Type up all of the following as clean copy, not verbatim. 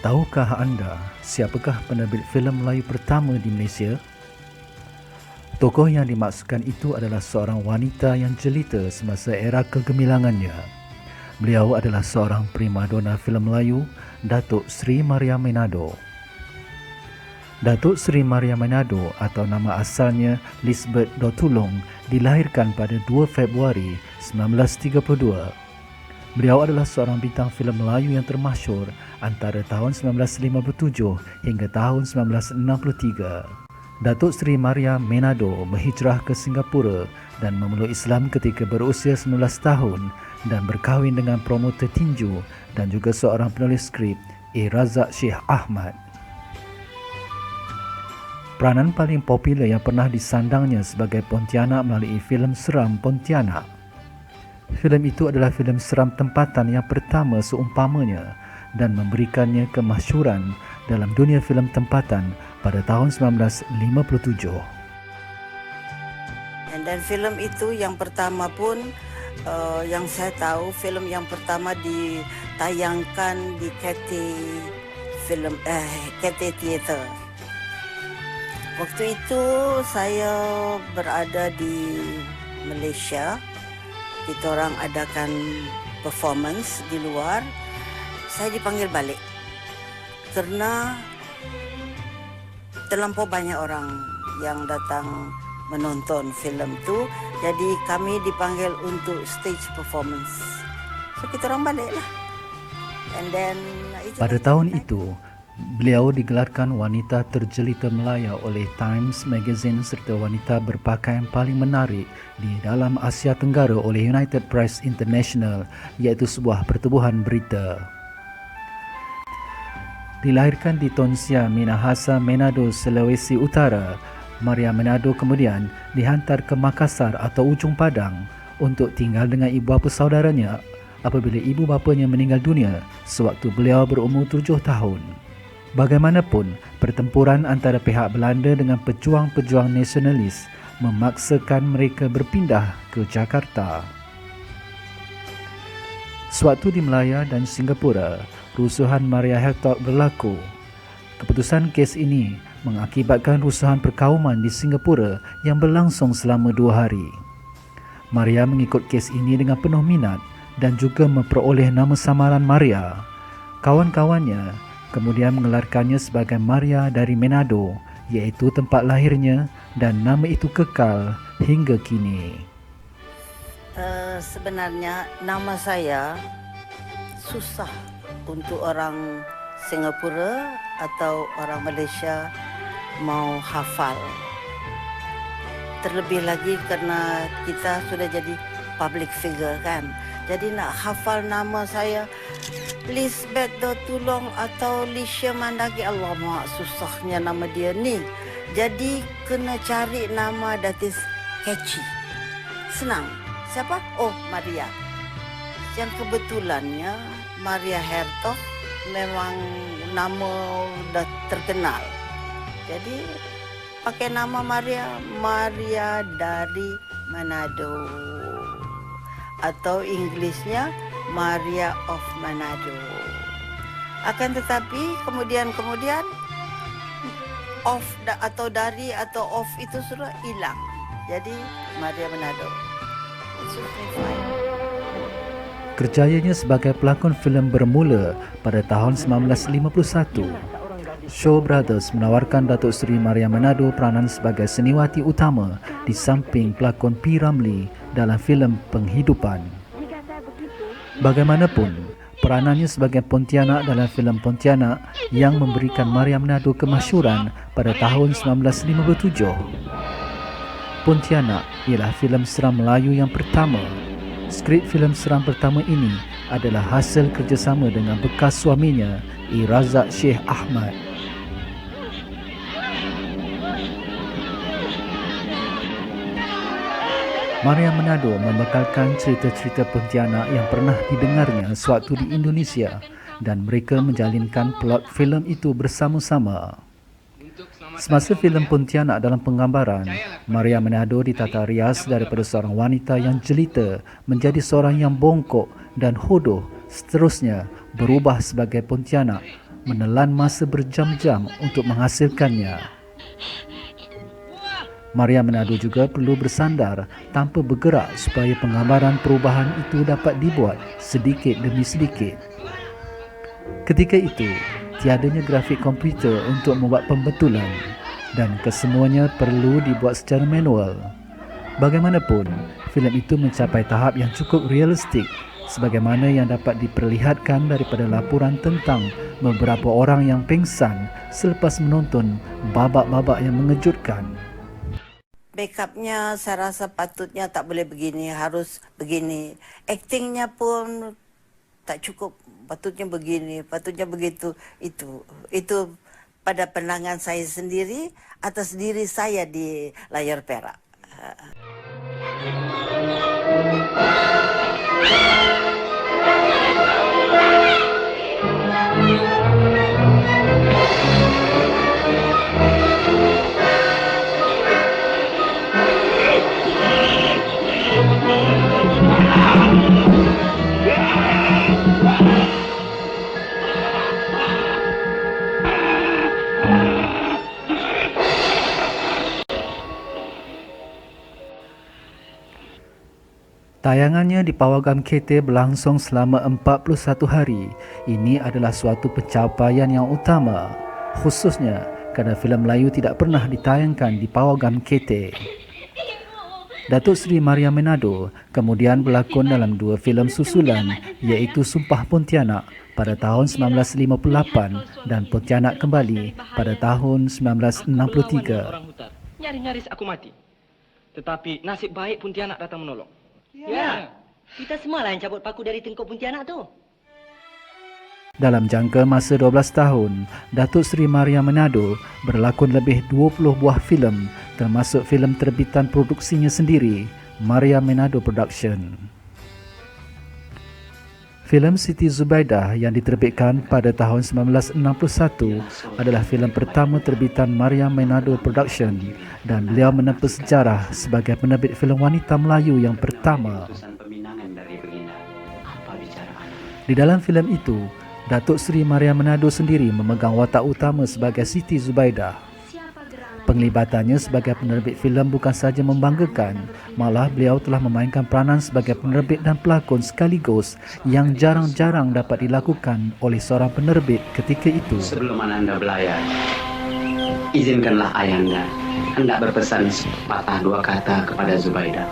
Tahukah anda siapakah penerbit filem Melayu pertama di Malaysia? Tokoh yang dimaksudkan itu adalah seorang wanita yang jelita semasa era kegemilangannya. Beliau adalah seorang primadona filem Melayu, Datuk Seri Maria Menado. Datuk Seri Maria Menado atau nama asalnya Lisbeth Dotulong dilahirkan pada 2 Februari 1932. Beliau adalah seorang bintang filem Melayu yang termasyhur antara tahun 1957 hingga tahun 1963. Datuk Seri Maria Menado berhijrah ke Singapura dan memeluk Islam ketika berusia 19 tahun dan berkahwin dengan promotor tinju dan juga seorang penulis skrip, Razak Sheikh Ahmad. Peranan paling popular yang pernah disandangnya sebagai Pontianak melalui filem seram Pontianak. Filem itu adalah filem seram tempatan yang pertama seumpamanya dan memberikannya kemasyhuran dalam dunia filem tempatan pada tahun 1957. Dan filem itu yang pertama pun yang saya tahu filem yang pertama ditayangkan di Cathay Theatre. Waktu itu saya berada di Malaysia. Kita orang adakan performance di luar. Saya dipanggil balik kerana terlampau banyak orang yang datang menonton filem tu. Jadi kami dipanggil untuk stage performance. So kita orang baliklah. And then pada tahun itu, beliau digelarkan wanita terjelita Melaya oleh Times Magazine serta wanita berpakaian paling menarik di dalam Asia Tenggara oleh United Press International, iaitu sebuah pertubuhan berita. Dilahirkan di Tonsia, Minahasa, Manado, Sulawesi Utara, Maria Menado kemudian dihantar ke Makassar atau Ujung Padang untuk tinggal dengan ibu bapa saudaranya apabila ibu bapanya meninggal dunia sewaktu beliau berumur 7 tahun. Bagaimanapun, pertempuran antara pihak Belanda dengan pejuang-pejuang nasionalis memaksakan mereka berpindah ke Jakarta. Sewaktu di Melaya dan Singapura, rusuhan Maria Hertog berlaku. Keputusan kes ini mengakibatkan rusuhan perkauman di Singapura yang berlangsung selama 2 hari. Maria mengikut kes ini dengan penuh minat dan juga memperoleh nama samaran Maria. Kawan-kawannya kemudian mengelarkannya sebagai Maria dari Manado, iaitu tempat lahirnya, dan nama itu kekal hingga kini. Sebenarnya nama saya susah untuk orang Singapura atau orang Malaysia mau hafal. Terlebih lagi kerana kita sudah jadi public figure kan. Jadi nak hafal nama saya Lisbeth Dotulong atau Lisha Mandagi, Allah mak susahnya nama dia ni. Jadi kena cari nama that is catchy. Senang. Siapa? Oh, Maria. Yang kebetulannya Maria Hertog memang nama dah terkenal. Jadi pakai nama Maria dari Manado. Atau Inggrisnya Maria of Manado. Akan tetapi kemudian off atau dari atau off itu sudah hilang. Jadi Maria Menado. Kerjayanya sebagai pelakon filem bermula pada tahun 1951. Shaw Brothers menawarkan Datuk Seri Maria Menado peranan sebagai seniwati utama di samping pelakon P. Ramlee dalam filem Penghidupan. Bagaimanapun, peranannya sebagai Pontianak dalam filem Pontianak yang memberikan Maria Menado kemasyhuran pada tahun 1957. Pontianak ialah filem seram Melayu yang pertama. Skrip filem seram pertama ini adalah hasil kerjasama dengan bekas suaminya, Razak Sheikh Ahmad. Maria Menado membekalkan cerita-cerita Pontianak yang pernah didengarnya sewaktu di Indonesia dan mereka menjalinkan plot filem itu bersama-sama. Semasa filem Pontianak dalam penggambaran, Maria Menado ditata rias daripada seorang wanita yang jelita menjadi seorang yang bongkok dan hodoh, seterusnya berubah sebagai Pontianak menelan masa berjam-jam untuk menghasilkannya. Maria Menado juga perlu bersandar tanpa bergerak supaya penggambaran perubahan itu dapat dibuat sedikit demi sedikit. Ketika itu, tiadanya grafik komputer untuk membuat pembetulan dan kesemuanya perlu dibuat secara manual. Bagaimanapun, filem itu mencapai tahap yang cukup realistik sebagaimana yang dapat diperlihatkan daripada laporan tentang beberapa orang yang pengsan selepas menonton babak-babak yang mengejutkan. Backupnya saya rasa patutnya tak boleh begini, harus begini. Aktingnya pun tak cukup, patutnya begini, patutnya begitu. Itu pada pandangan saya sendiri atas diri saya di layar perak. Tayangannya di Pawagam KT berlangsung selama 41 hari. Ini adalah suatu pencapaian yang utama, khususnya kerana filem Melayu tidak pernah ditayangkan di Pawagam KT. Datuk Seri Maria Menado kemudian berlakon dalam 2 filem susulan iaitu Sumpah Pontianak pada tahun 1958 dan Pontianak Kembali pada tahun 1963. Nyaris-nyaris aku mati. Tetapi nasib baik Pontianak datang menolong. Ya, kita semualah yang cabut paku dari tengkuk Pontianak tu. Dalam jangka masa 12 tahun, Datuk Seri Maria Menado berlakon lebih 20 buah filem termasuk filem terbitan produksinya sendiri, Maria Menado Production. Filem Siti Zubaidah yang diterbitkan pada tahun 1961 adalah filem pertama terbitan Maria Menado Production dan beliau menempa sejarah sebagai penerbit filem wanita Melayu yang pertama. Di dalam filem itu, Datuk Seri Maria Menado sendiri memegang watak utama sebagai Siti Zubaidah. Penglibatannya sebagai penerbit filem bukan sahaja membanggakan, malah beliau telah memainkan peranan sebagai penerbit dan pelakon sekaligus yang jarang-jarang dapat dilakukan oleh seorang penerbit ketika itu. Sebelum Ananda belayar, izinkanlah Ayanda hendak berpesan sepatah 2 kata kepada Zubaidah.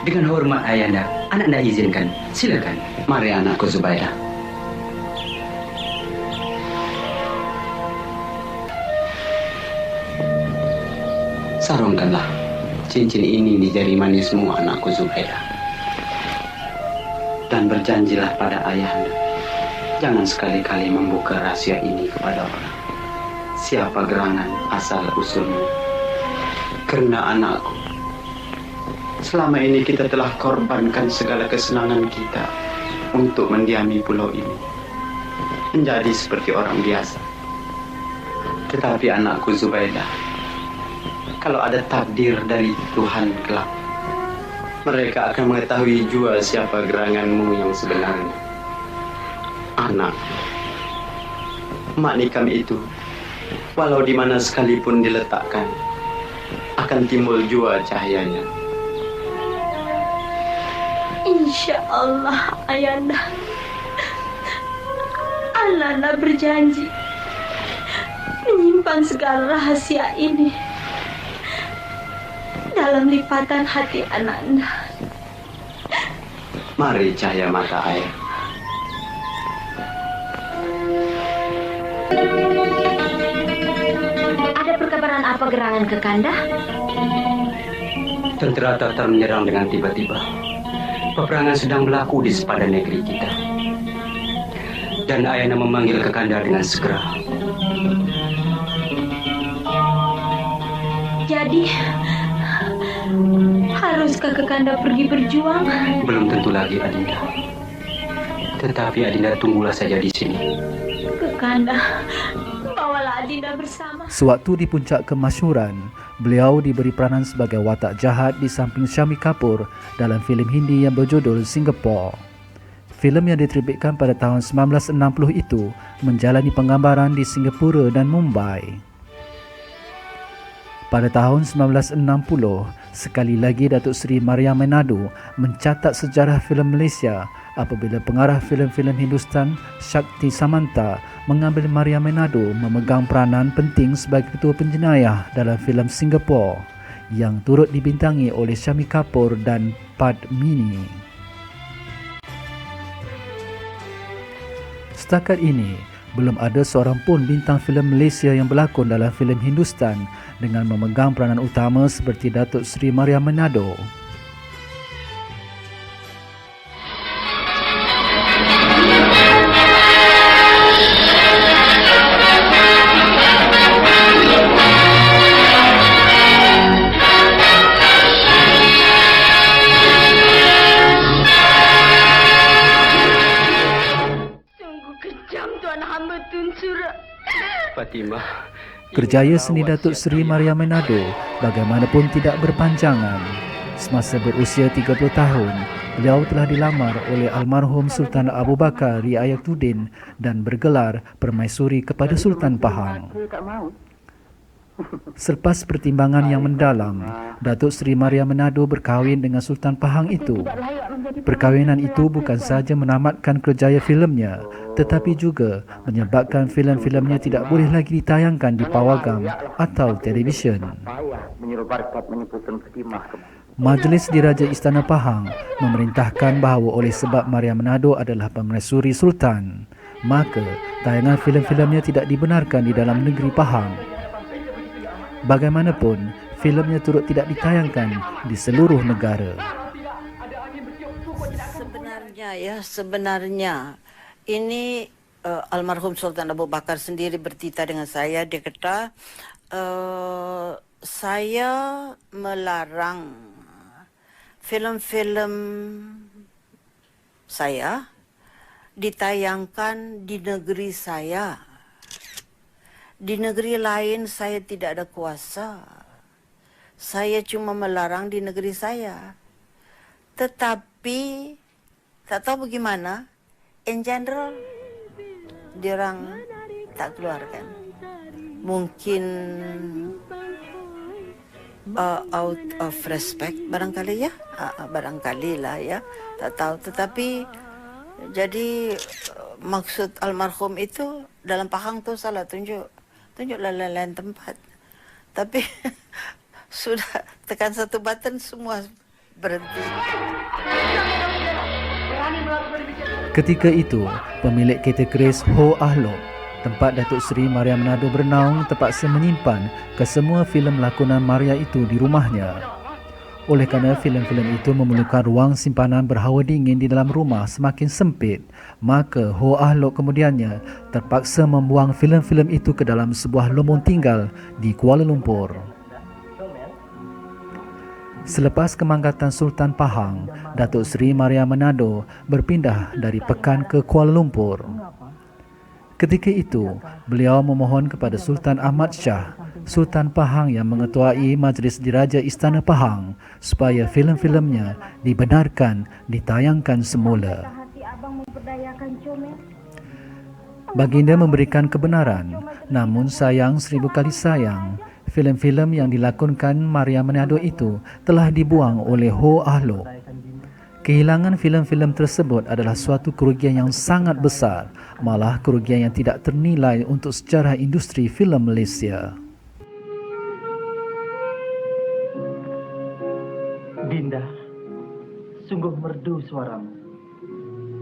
Dengan hormat Ayanda, anak anda izinkan. Silakan. Mari anakku Zubaidah. Sarungkanlah cincin ini di jari manismu, anakku Zubaidah. Dan berjanjilah pada ayahanda, jangan sekali-kali membuka rahasia ini kepada orang. Siapa gerangan asal usulmu. Kerana anakku, selama ini kita telah korbankan segala kesenangan kita untuk mendiami pulau ini, menjadi seperti orang biasa. Tetapi anakku Zubaidah, kalau ada takdir dari Tuhan kelak, mereka akan mengetahui jua siapa geranganmu yang sebenarnya. Anak, mak nikam itu, walau di mana sekalipun diletakkan, akan timbul jua cahayanya. Insya Allah, Ayanda. Ananda berjanji menyimpan segala rahasia ini dalam lipatan hati Ananda. Mari cahaya mata ayah. Ada perkabaran apa gerangan ke Kanda? Tentera Tatar menyerang dengan tiba-tiba. Peperangan sedang berlaku di sepadan negeri kita. Dan Ayana memanggil ke Kanda dengan segera. Jadi, haruskah Kekanda pergi berjuang? Belum tentu lagi, Adinda. Tetapi Adinda tunggulah saja di sini. Kekanda, bawalah Adinda bersama. Sewaktu di puncak kemasyhuran, beliau diberi peranan sebagai watak jahat di samping Shami Kapoor dalam filem Hindi yang berjudul Singapore. Filem yang diterbitkan pada tahun 1960 itu menjalani penggambaran di Singapura dan Mumbai. Pada tahun 1960, sekali lagi Datuk Seri Maria Menado mencatat sejarah filem Malaysia apabila pengarah filem-filem Hindustan Shakti Samanta mengambil Maria Menado memegang peranan penting sebagai ketua penjenayah dalam filem Singapura yang turut dibintangi oleh Shami Kapoor dan Padmini. Setakat ini, belum ada seorang pun bintang filem Malaysia yang berlakon dalam filem Hindustan dengan memegang peranan utama seperti Datuk Seri Maria Menado. Fatimah, Kerjaya seni Datuk Seri Maria Menado bagaimanapun tidak berpanjangan. Semasa berusia 30 tahun, beliau telah dilamar oleh almarhum Sultan Abu Bakar Riayatuddin dan bergelar permaisuri kepada Sultan Pahang. Selepas pertimbangan yang mendalam, Datuk Seri Maria Menado berkahwin dengan Sultan Pahang itu. Perkahwinan itu bukan sahaja menamatkan kerjaya filemnya, tetapi juga menyebabkan filem-filemnya tidak boleh lagi ditayangkan di pawagam atau televisyen. Majlis Diraja Istana Pahang memerintahkan bahawa oleh sebab Maria Menado adalah permaisuri Sultan, maka tayangan filem-filemnya tidak dibenarkan di dalam negeri Pahang. Bagaimanapun, filemnya turut tidak ditayangkan di seluruh negara. Sebenarnya ini almarhum Sultan Abu Bakar sendiri bertita dengan saya. Dia kata saya melarang filem-filem saya ditayangkan di negeri saya. Di negeri lain saya tidak ada kuasa. Saya cuma melarang di negeri saya. Tetapi tak tahu bagaimana, in general diorang tak keluarkan. Mungkin out of respect barangkali ya, barangkali lah ya, tak tahu. Tetapi jadi maksud almarhum itu dalam Pahang tu salah tunjuk lain-lain tempat. Tapi sudah tekan satu button semua berhenti. Ketika itu, pemilik kereta keris Ho Ah Lok, tempat Datuk Seri Maria Menado bernaung, terpaksa menyimpan kesemua filem lakonan Maria itu di rumahnya. Oleh kerana filem-filem itu memerlukan ruang simpanan berhawa dingin di dalam rumah semakin sempit, maka Ho Ah Lok kemudiannya terpaksa membuang filem-filem itu ke dalam sebuah lombong tinggal di Kuala Lumpur. Selepas kemangkatan Sultan Pahang, Datuk Seri Maria Menado berpindah dari Pekan ke Kuala Lumpur. Ketika itu, beliau memohon kepada Sultan Ahmad Shah, Sultan Pahang yang mengetuai Majlis Diraja Istana Pahang, supaya filem-filemnya dibenarkan ditayangkan semula. Baginda memberikan kebenaran, namun sayang seribu kali sayang, filem-filem yang dilakonkan Maria Menado itu telah dibuang oleh Ho Ah Lok. Kehilangan filem-filem tersebut adalah suatu kerugian yang sangat besar, malah kerugian yang tidak ternilai untuk sejarah industri filem Malaysia. Dinda, sungguh merdu suaramu,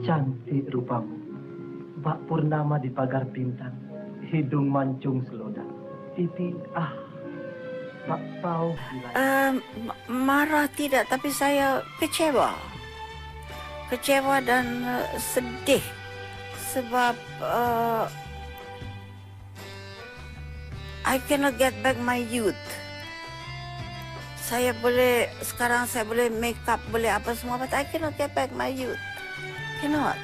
cantik rupamu, bak purnama di pagar bintang, hidung mancung selodang, pipi tak tahu. Marah tidak, tapi saya kecewa dan sedih sebab I cannot get back my youth. Sekarang saya boleh make up, boleh apa semua, but I cannot get back my youth. Cannot.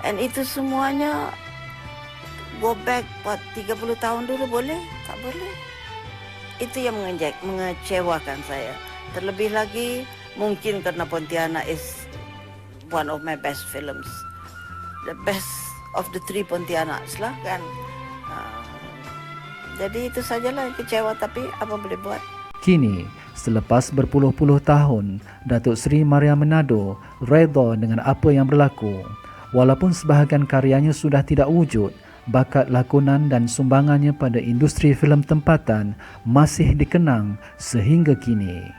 And itu semuanya go back 30 tahun dulu boleh? Tak boleh. Itu yang mengecewakan saya. Terlebih lagi mungkin karena Pontianak is one of my best films. The best of the three Pontianaks lah kan. Jadi itu sajalah yang kecewa, tapi apa boleh buat. Kini, selepas berpuluh-puluh tahun, Datuk Seri Maria Manado redha dengan apa yang berlaku. Walaupun sebahagian karyanya sudah tidak wujud, bakat lakonan dan sumbangannya pada industri filem tempatan masih dikenang sehingga kini.